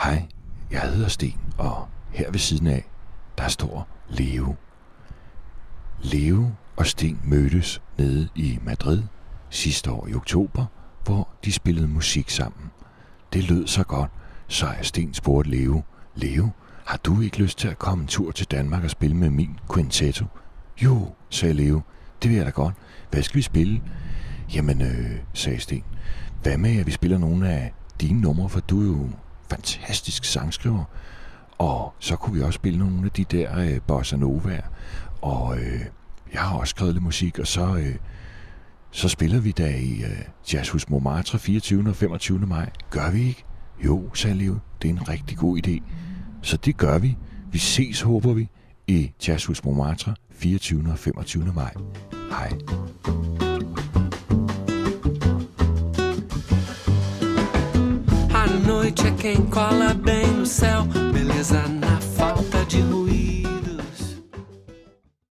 Hej, jeg hedder Sten, og her ved siden af, der står Leo. Leo og Sten mødtes nede i Madrid sidste år i oktober, hvor de spillede musik sammen. Det lød så godt, så jeg Sten spurgte Leo, Leo, har du ikke lyst til at komme en tur til Danmark og spille med min quintetto? Jo, sagde Leo, det vil jeg da godt. Hvad skal vi spille? Jamen, sagde Sten, hvad med at vi spiller nogle af dine numre, for du er jo fantastisk sangskriver. Og så kunne vi også spille nogle af de der bossa novaer. Og jeg har også skrevet lidt musik, og så spiller vi da i Jazzhus Montmartre 24. og 25. maj. Gør vi ikke? Jo, sagde Leo, det er en rigtig god idé. Så det gør vi. Vi ses, håber vi, i Jazzhus Montmartre 24. og 25. maj. Hej. À noite é quem cola bem no céu.